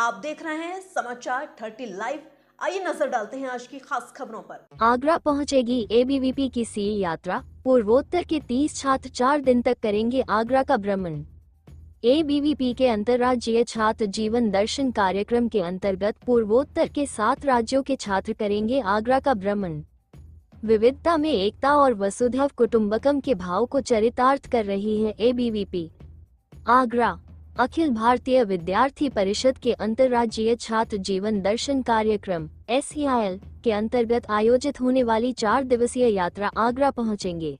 आप देख रहे हैं समाचार 30 लाइव। आइए नजर डालते हैं आज की खास खबरों पर। आगरा पहुंचेगी एबीवीपी की सील यात्रा। पूर्वोत्तर के 30 छात्र 4 दिन तक करेंगे आगरा का भ्रमण। एबीवीपी के अंतर्राज्यीय छात्र जीवन दर्शन कार्यक्रम के अंतर्गत पूर्वोत्तर के 7 राज्यों के छात्र करेंगे आगरा का भ्रमण। विविधता में एकता और वसुधैव कुटुंबकम के भाव को चरितार्थ कर रही है एबीवीपी। आगरा अखिल भारतीय विद्यार्थी परिषद के अंतर्राज्यीय छात्र जीवन दर्शन कार्यक्रम SEIL के अंतर्गत आयोजित होने वाली 4 दिवसीय यात्रा आगरा पहुंचेंगे।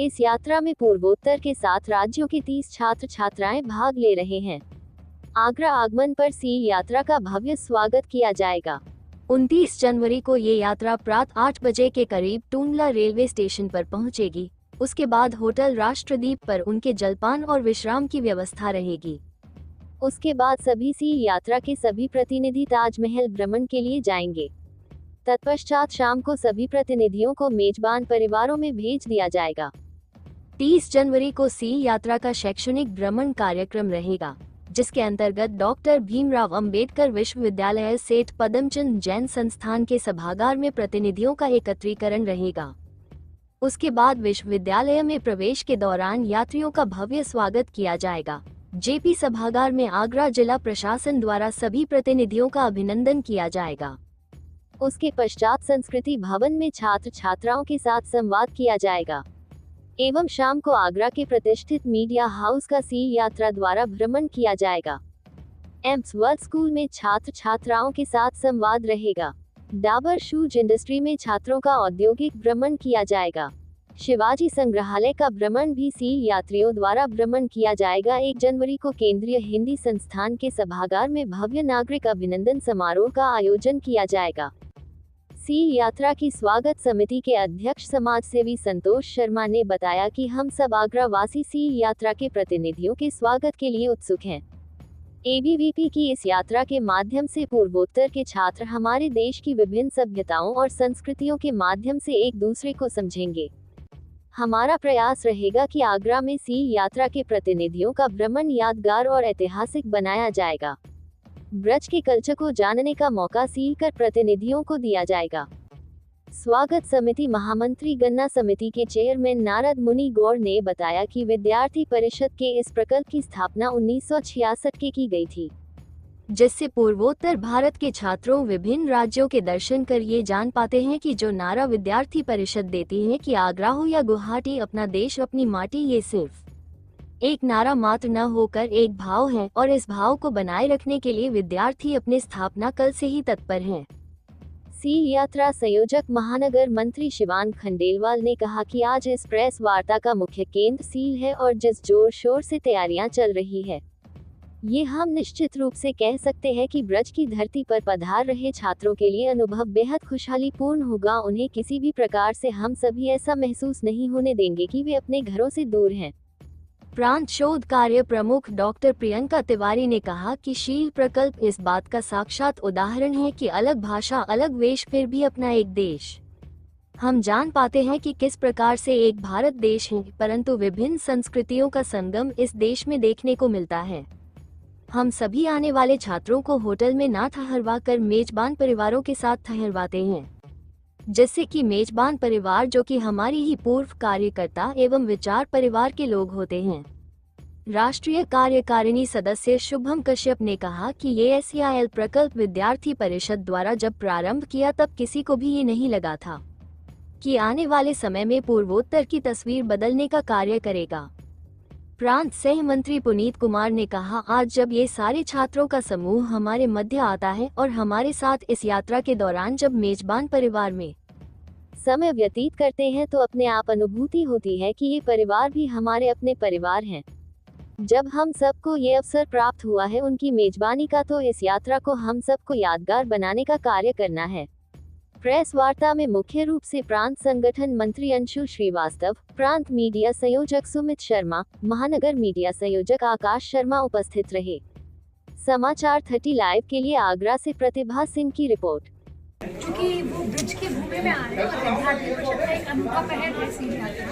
इस यात्रा में पूर्वोत्तर के 7 राज्यों के 30 छात्र छात्राएं भाग ले रहे हैं। आगरा आगमन पर सील यात्रा का भव्य स्वागत किया जाएगा। 29 जनवरी को ये यात्रा प्रातः 8 बजे के करीब टूंडला रेलवे स्टेशन पर पहुंचेगी। उसके बाद होटल राष्ट्रदीप पर उनके जलपान और विश्राम की व्यवस्था रहेगी। उसके बाद सभी सील यात्रा के सभी प्रतिनिधि ताजमहल भ्रमण के लिए जाएंगे। तत्पश्चात शाम को सभी प्रतिनिधियों को मेजबान परिवारों में भेज दिया जाएगा। 30 जनवरी को सील यात्रा का शैक्षणिक भ्रमण कार्यक्रम रहेगा, जिसके अंतर्गत डॉक्टर भीमराव अंबेडकर विश्वविद्यालय सेठ पदमचंद जैन संस्थान के सभागार में प्रतिनिधियों का एकत्रीकरण रहेगा। उसके बाद विश्वविद्यालय में प्रवेश के दौरान यात्रियों का भव्य स्वागत किया जाएगा। जेपी सभागार में आगरा जिला प्रशासन द्वारा सभी प्रतिनिधियों का अभिनंदन किया जाएगा। उसके पश्चात संस्कृति भवन में छात्र छात्राओं के साथ संवाद किया जाएगा एवं शाम को आगरा के प्रतिष्ठित मीडिया हाउस का सील यात्रा द्वारा भ्रमण किया जाएगा। एम्स वर्ल्ड स्कूल में छात्र छात्राओं के साथ संवाद रहेगा। डाबर शूज इंडस्ट्री में छात्रों का औद्योगिक भ्रमण किया जाएगा। शिवाजी संग्रहालय का भ्रमण भी सील यात्रियों द्वारा भ्रमण किया जाएगा। 1 जनवरी को केंद्रीय हिंदी संस्थान के सभागार में भव्य नागरिक अभिनंदन समारोह का आयोजन किया जाएगा। सील यात्रा की स्वागत समिति के अध्यक्ष समाजसेवी संतोष शर्मा ने बताया कि हम सब आगरा वासी सील यात्रा के प्रतिनिधियों के स्वागत के लिए उत्सुक हैं। एबीवीपी की इस यात्रा के माध्यम से पूर्वोत्तर के छात्र हमारे देश की विभिन्न सभ्यताओं और संस्कृतियों के माध्यम से एक दूसरे को समझेंगे। हमारा प्रयास रहेगा कि आगरा में सील यात्रा के प्रतिनिधियों का भ्रमण यादगार और ऐतिहासिक बनाया जाएगा। ब्रज के कल्चर को जानने का मौका सील कर प्रतिनिधियों को दिया जाएगा। स्वागत समिति महामंत्री गन्ना समिति के चेयरमैन नारद मुनि गौड़ ने बताया कि विद्यार्थी परिषद के इस प्रकल्प की स्थापना 1966 के की गई थी, जिससे पूर्वोत्तर भारत के छात्रों विभिन्न राज्यों के दर्शन कर ये जान पाते हैं कि जो नारा विद्यार्थी परिषद देती है कि आगरा हो या गुवाहाटी, अपना देश अपनी माटी, ये सिर्फ एक नारा मात्र न होकर एक भाव है और इस भाव को बनाए रखने के लिए विद्यार्थी अपने स्थापना कल से ही तत्पर हैं। सील यात्रा संयोजक महानगर मंत्री शिवान खंडेलवाल ने कहा कि आज इस प्रेस वार्ता का मुख्य केंद्र सील है और जिस जोर शोर से तैयारियां चल रही है, ये हम निश्चित रूप से कह सकते हैं कि ब्रज की धरती पर पधार रहे छात्रों के लिए अनुभव बेहद खुशहाली पूर्ण होगा। उन्हें किसी भी प्रकार से हम सभी ऐसा महसूस नहीं होने देंगे कि वे अपने घरों से दूर हैं। प्रांत शोध कार्य प्रमुख डॉक्टर प्रियंका तिवारी ने कहा कि शील प्रकल्प इस बात का साक्षात उदाहरण है कि अलग भाषा, अलग वेश, फिर भी अपना एक देश। हम जान पाते हैं कि किस प्रकार से एक भारत देश है, परंतु विभिन्न संस्कृतियों का संगम इस देश में देखने को मिलता है। हम सभी आने वाले छात्रों को होटल में ना ठहरवा कर मेजबान परिवारों के साथ ठहरवाते हैं, जिससे कि मेजबान परिवार जो कि हमारी ही पूर्व कार्यकर्ता एवं विचार परिवार के लोग होते हैं। राष्ट्रीय कार्यकारिणी सदस्य शुभम कश्यप ने कहा कि ये SEIL प्रकल्प विद्यार्थी परिषद द्वारा जब प्रारंभ किया तब किसी को भी ये नहीं लगा था कि आने वाले समय में पूर्वोत्तर की तस्वीर बदलने का कार्य करेगा। प्रांत सह मंत्री पुनीत कुमार ने कहा, आज जब ये सारे छात्रों का समूह हमारे मध्य आता है और हमारे साथ इस यात्रा के दौरान जब मेजबान परिवार में समय व्यतीत करते हैं तो अपने आप अनुभूति होती है कि ये परिवार भी हमारे अपने परिवार हैं। जब हम सबको ये अवसर प्राप्त हुआ है उनकी मेजबानी का, तो इस यात्रा को हम सबको यादगार बनाने का कार्य करना है। प्रेस वार्ता में मुख्य रूप से प्रांत संगठन मंत्री अंशु श्रीवास्तव, प्रांत मीडिया संयोजक सुमित शर्मा, महानगर मीडिया संयोजक आकाश शर्मा उपस्थित रहे। समाचार 30 लाइव के लिए आगरा से प्रतिभा सिंह की रिपोर्ट। क्योंकि वो ब्रिज की भूमि में आ रहे हैं और विद्यार्थी परिषद का एक अनूठा पहल है सील यात्रा।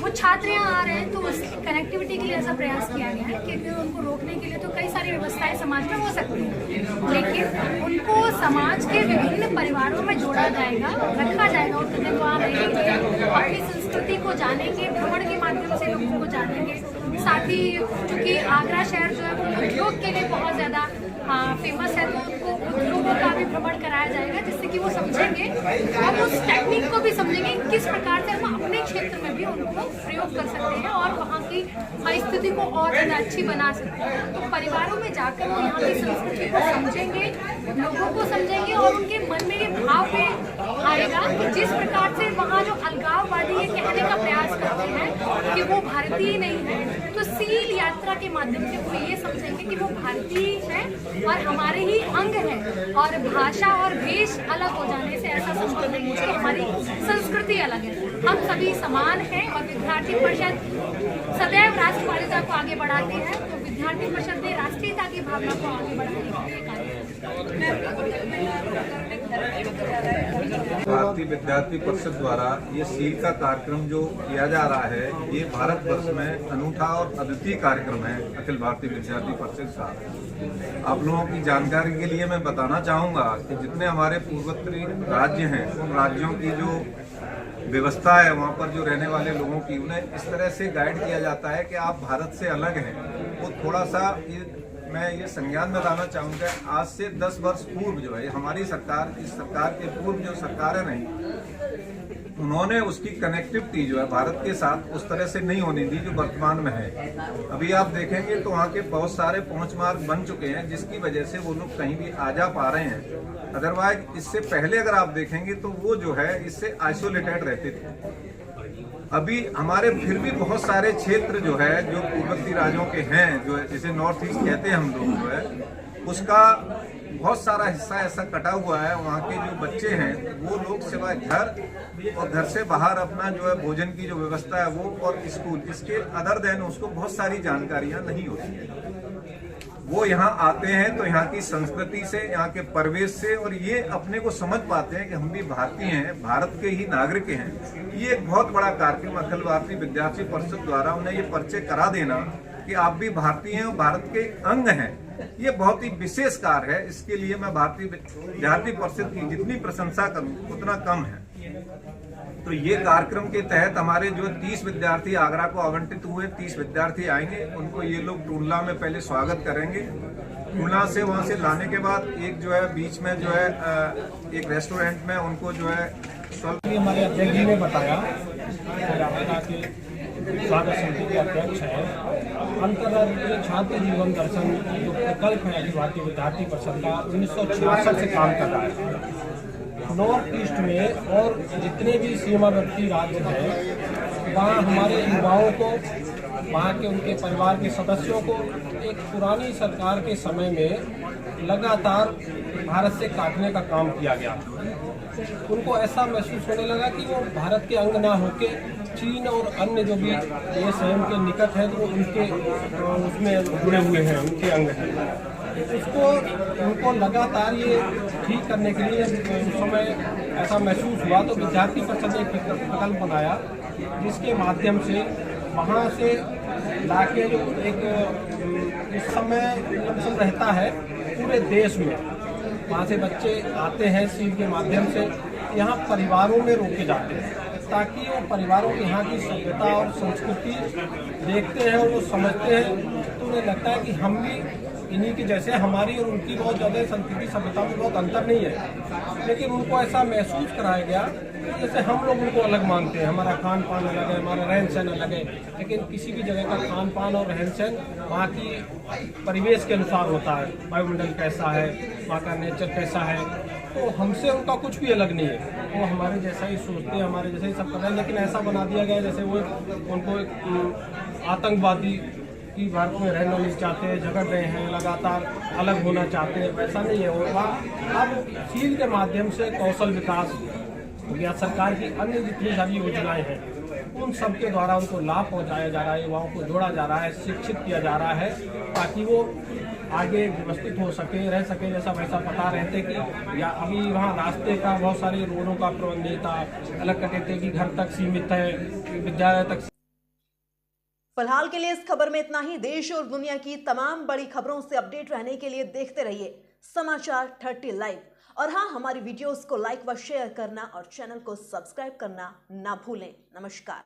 वो छात्र यहाँ आ रहे हैं तो उसकी कनेक्टिविटी के लिए ऐसा प्रयास किया गया है, क्योंकि उनको रोकने के लिए तो कई सारी व्यवस्थाएं समाज में हो सकती हैं, लेकिन उनको समाज के विभिन्न परिवारों में जोड़ा जाएगा, रखा जाएगा। उनके दिन वहाँ रहेंगे, अपनी संस्कृति को जानेंगे, भ्रमण के माध्यम से लोगों को जानेंगे। साथ ही चूँकि आगरा शहर जो है वो उद्योग के लिए बहुत ज़्यादा फेमस है, तो उनको उद्योगों का भी भ्रमण कराया जाएगा, जिससे कि वो समझेंगे और उस टेक्निक को भी समझेंगे किस प्रकार से हम अपने क्षेत्र में भी उनको प्रयोग कर सकते हैं और वहाँ की स्थिति को और ज़्यादा अच्छी बना सकते हैं। तो परिवारों में जाकर वो यहाँ की संस्कृति को समझेंगे, लोगों को समझेंगे और उनके मन में ये भाव में आएगा कि जिस प्रकार से वहाँ जो अलगाववादी ये कहने का प्रयास करते हैं कि वो भारतीय नहीं है, तो सील यात्रा के माध्यम से वो ये समझेंगे कि वो भारतीय है और हमारे ही अंग है, और भाषा और भेष अलग हो जाने से ऐसा संभव नहीं है कि हमारी संस्कृति अलग है। हम सभी समान हैं और विद्यार्थी परिषद सदैव राष्ट्रवादिता को आगे बढ़ाती है, तो विद्यार्थी परिषद ने राष्ट्रीयता की भावना को आगे बढ़ाने के लिए कार्य भारतीय विद्यार्थी परिषद द्वारा ये सील का कार्यक्रम जो किया जा रहा है, ये भारतवर्ष में अनूठा और अद्वितीय कार्यक्रम है अखिल भारतीय विद्यार्थी परिषद का। आप लोगों की जानकारी के लिए मैं बताना चाहूँगा कि जितने हमारे पूर्वोत्तरी राज्य हैं, उन राज्यों की जो व्यवस्था है, वहाँ पर जो रहने वाले लोगों की, उन्हें इस तरह से गाइड किया जाता है कि आप भारत से अलग हैं। वो थोड़ा सा मैं ये संज्ञान में लाना चाहूँगा, आज से 10 वर्ष पूर्व जो है हमारी सरकार, इस सरकार के पूर्व जो सरकारें रहीं, उन्होंने उसकी कनेक्टिविटी जो है भारत के साथ उस तरह से नहीं होने दी जो वर्तमान में है। अभी आप देखेंगे तो वहाँ के बहुत सारे पहुँच मार्ग बन चुके हैं, जिसकी वजह से वो लोग कहीं भी आ जा पा रहे हैं। अदरवाइज इससे पहले अगर आप देखेंगे तो वो जो है इससे आइसोलेटेड रहते थे। अभी हमारे फिर भी बहुत सारे क्षेत्र जो है जो पूर्वोत्तरी राज्यों के हैं, जो जिसे नॉर्थ ईस्ट कहते हैं हम लोग, जो है उसका बहुत सारा हिस्सा ऐसा कटा हुआ है। वहाँ के जो बच्चे हैं वो लोग सिवाय घर और घर से बाहर अपना जो है भोजन की जो व्यवस्था है वो और स्कूल, इसके अदर देन उसको बहुत सारी जानकारियाँ नहीं होती है। वो यहाँ आते हैं तो यहाँ की संस्कृति से, यहाँ के परिवेश से, और ये अपने को समझ पाते हैं कि हम भी भारतीय हैं, भारत के ही नागरिक हैं। ये एक बहुत बड़ा कार्यक्रम अखिल भारतीय विद्यार्थी परिषद द्वारा उन्हें ये परिचय करा देना कि आप भी भारतीय हैं और भारत के अंग हैं, ये बहुत ही विशेष कार्य है। इसके लिए मैं भारतीय विद्यार्थी परिषद की जितनी प्रशंसा करूं उतना कम है। तो ये कार्यक्रम के तहत हमारे जो 30 विद्यार्थी आगरा को आवंटित हुए, 30 विद्यार्थी आएंगे, उनको ये लोग टूंडला में पहले स्वागत करेंगे। टूंडला से वहाँ से लाने के बाद एक जो है बीच में जो है एक रेस्टोरेंट में उनको जो है हमारे अध्यक्ष जी ने बताया, स्वागत समिति के अध्यक्ष है, अंतर्राष्ट्रीय छात्र जीवन दर्शन जो प्रकल्प है अखिल भारतीय विद्यार्थी परिषद का 1966 से काम कर रहा है। नॉर्थ ईस्ट में और जितने भी सीमावर्ती राज्य हैं, वहाँ हमारे युवाओं को, वहाँ के उनके परिवार के सदस्यों को एक पुरानी सरकार के समय में लगातार भारत से काटने का काम किया गया। उनको ऐसा महसूस होने लगा कि वो भारत के अंग ना होके चीन और अन्य जो भी देश हैं उनके निकट है, तो वो उनके उसमें जुड़े हुए हैं, उनके अंग हैं। उसको उनको लगातार ये ठीक करने के लिए उस समय ऐसा महसूस हुआ, तो विद्यार्थी परिषद ने एक प्रकल्प बनाया, जिसके माध्यम से वहाँ से लाके जो एक इस समय लमसम रहता है पूरे देश में, वहाँ से बच्चे आते हैं सील के माध्यम से, यहाँ परिवारों में रोके जाते हैं, ताकि वो परिवारों के यहाँ की सभ्यता और संस्कृति देखते हैं और वो समझते हैं। तो उन्हें लगता है कि हम भी इन्हीं की जैसे, हमारी और उनकी बहुत ज़्यादा संस्कृति सभ्यता में बहुत अंतर नहीं है, लेकिन उनको ऐसा महसूस कराया गया कि जैसे हम लोग उनको अलग मानते हैं, हमारा खान पान अलग है, हमारा रहन सहन अलग है, लेकिन किसी भी जगह का खान पान और रहन सहन वहाँ की परिवेश के अनुसार होता है। वायुमंडल कैसा है, वहाँ का नेचर कैसा है, तो हमसे उनका कुछ भी अलग नहीं है। वो हमारे जैसा ही सोचते हैं, हमारे जैसा ही सब कर रहे हैं, लेकिन ऐसा बना दिया गया जैसे वो उनको एक आतंकवादी कि भारत में रहना नहीं चाहते, झगड़ रहे हैं, लगातार अलग होना चाहते हैं, वैसा नहीं है। और अब सील के माध्यम से कौशल विकास हो गया, सरकार की अन्य जितनी सारी योजनाएं हैं उन सब के द्वारा उनको लाभ पहुंचाया जा रहा है, युवाओं को जोड़ा जा रहा है, शिक्षित किया जा रहा है, ताकि वो आगे व्यवस्थित हो सके, रह सके जैसा वैसा बता रहे थे कि या अभी वहाँ रास्ते का बहुत सारे रोडों का प्रबंध नहीं था, अलग कहते थे कि घर तक सीमित है, विद्यालय तक। फिलहाल के लिए इस खबर में इतना ही। देश और दुनिया की तमाम बड़ी खबरों से अपडेट रहने के लिए देखते रहिए समाचार 30 लाइव। और हाँ, हमारी वीडियोस को लाइक व शेयर करना और चैनल को सब्सक्राइब करना ना भूलें। नमस्कार।